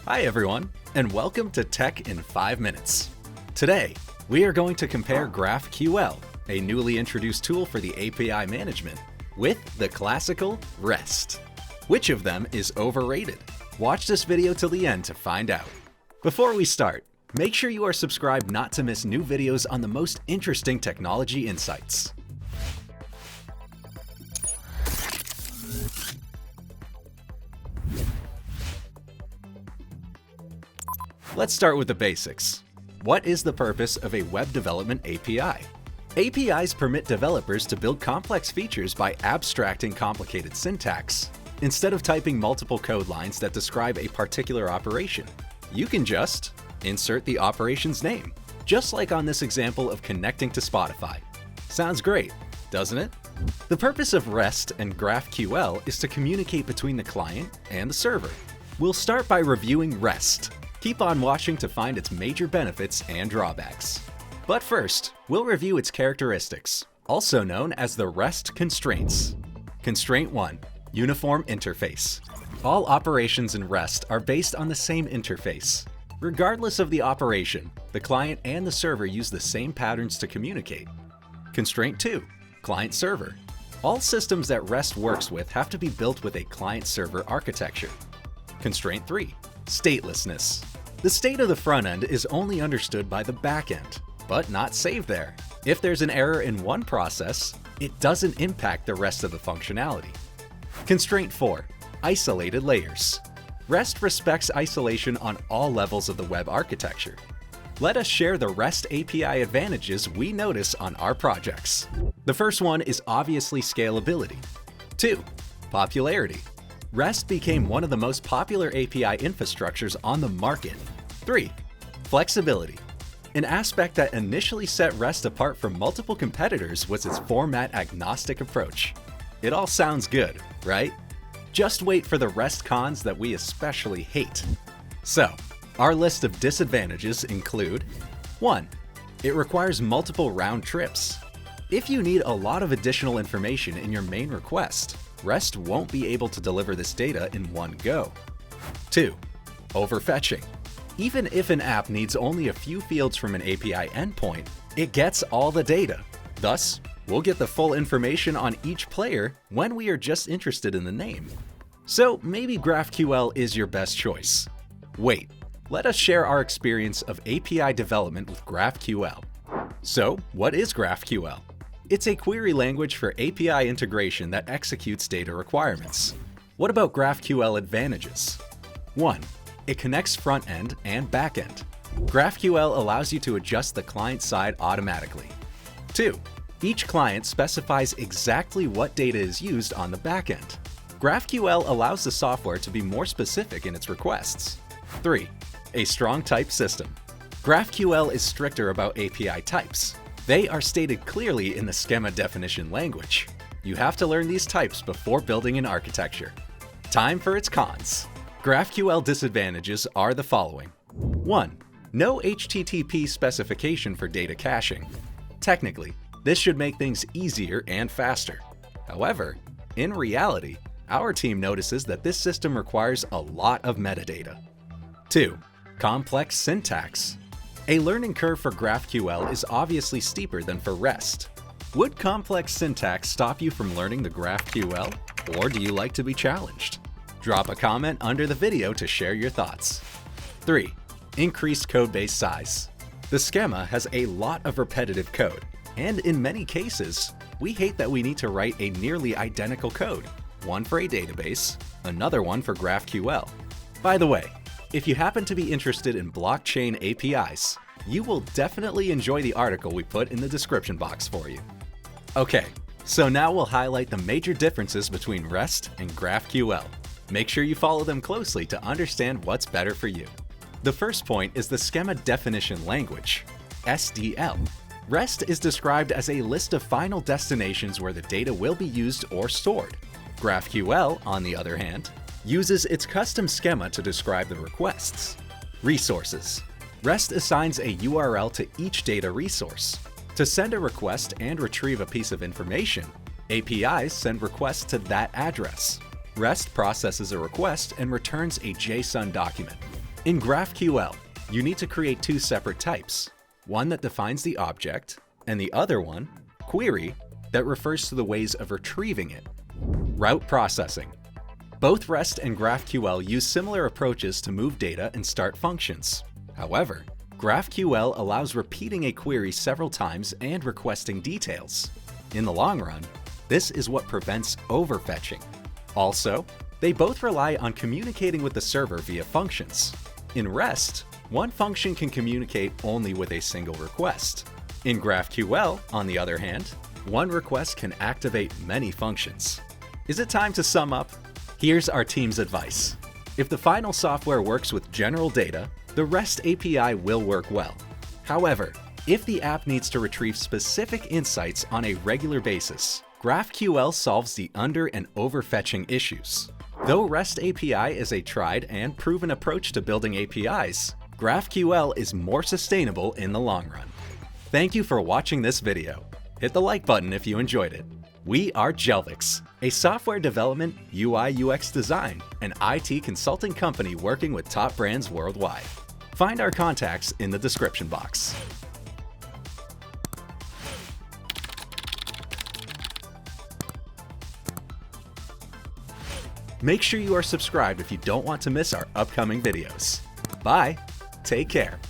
Hi everyone, and welcome to Tech in 5 Minutes. Today, we are going to compare GraphQL, a newly introduced tool for the API management, with the classical REST. Which of them is overrated? Watch this video till the end to find out. Before we start, make sure you are subscribed not to miss new videos on the most interesting technology insights. Let's start with the basics. What is the purpose of a web development API? APIs permit developers to build complex features by abstracting complicated syntax. Instead of typing multiple code lines that describe a particular operation, you can just insert the operation's name, just like on this example of connecting to Spotify. Sounds great, doesn't it? The purpose of REST and GraphQL is to communicate between the client and the server. We'll start by reviewing REST. Keep on watching to find its major benefits and drawbacks. But first, we'll review its characteristics, also known as the REST constraints. Constraint 1. Uniform interface. All operations in REST are based on the same interface. Regardless of the operation, the client and the server use the same patterns to communicate. Constraint 2. Client-server. All systems that REST works with have to be built with a client-server architecture. Constraint 3. Statelessness. The state of the front end is only understood by the back end, but not saved there. If there's an error in one process, it doesn't impact the rest of the functionality. Constraint 4. Isolated layers. REST respects isolation on all levels of the web architecture. Let us share the REST API advantages we notice on our projects. The first one is obviously scalability. 2. Popularity. REST became one of the most popular API infrastructures on the market. 3. Flexibility. An aspect that initially set REST apart from multiple competitors was its format-agnostic approach. It all sounds good, right? Just wait for the REST cons that we especially hate. So, our list of disadvantages include: 1. It requires multiple round trips. If you need a lot of additional information in your main request, REST won't be able to deliver this data in one go. 2. Overfetching. Even if an app needs only a few fields from an API endpoint, it gets all the data. Thus, we'll get the full information on each player when we are just interested in the name. So maybe GraphQL is your best choice. Wait, let us share our experience of API development with GraphQL. So, what is GraphQL? It's a query language for API integration that executes data requirements. What about GraphQL advantages? 1. It connects front-end and back-end. GraphQL allows you to adjust the client side automatically. 2. Each client specifies exactly what data is used on the back-end. GraphQL allows the software to be more specific in its requests. 3. A strong type system. GraphQL is stricter about API types. They are stated clearly in the schema definition language. You have to learn these types before building an architecture. Time for its cons. GraphQL disadvantages are the following. 1. No HTTP specification for data caching. Technically, this should make things easier and faster. However, in reality, our team notices that this system requires a lot of metadata. 2. Complex syntax. A learning curve for GraphQL is obviously steeper than for REST. Would complex syntax stop you from learning the GraphQL, or do you like to be challenged? Drop a comment under the video to share your thoughts. 3. Increased codebase size. The schema has a lot of repetitive code, and in many cases, we hate that we need to write a nearly identical code, one for a database, another one for GraphQL. By the way, if you happen to be interested in blockchain APIs, you will definitely enjoy the article we put in the description box for you. Okay, so now we'll highlight the major differences between REST and GraphQL. Make sure you follow them closely to understand what's better for you. The first point is the schema definition language, SDL. REST is described as a list of final destinations where the data will be used or stored. GraphQL, on the other hand, uses its custom schema to describe the requests. Resources. REST assigns a URL to each data resource. To send a request and retrieve a piece of information, APIs send requests to that address. REST processes a request and returns a JSON document. In GraphQL, you need to create two separate types, one that defines the object, and the other one, query, that refers to the ways of retrieving it. Route processing. Both REST and GraphQL use similar approaches to move data and start functions. However, GraphQL allows repeating a query several times and requesting details. In the long run, this is what prevents overfetching. Also, they both rely on communicating with the server via functions. In REST, one function can communicate only with a single request. In GraphQL, on the other hand, one request can activate many functions. Is it time to sum up? Here's our team's advice. If the final software works with general data, the REST API will work well. However, if the app needs to retrieve specific insights on a regular basis, GraphQL solves the under and overfetching issues. Though REST API is a tried and proven approach to building APIs, GraphQL is more sustainable in the long run. Thank you for watching this video. Hit the like button if you enjoyed it. We are Jelvix, a software development, UI/UX design, and IT consulting company working with top brands worldwide. Find our contacts in the description box. Make sure you are subscribed if you don't want to miss our upcoming videos. Bye, take care.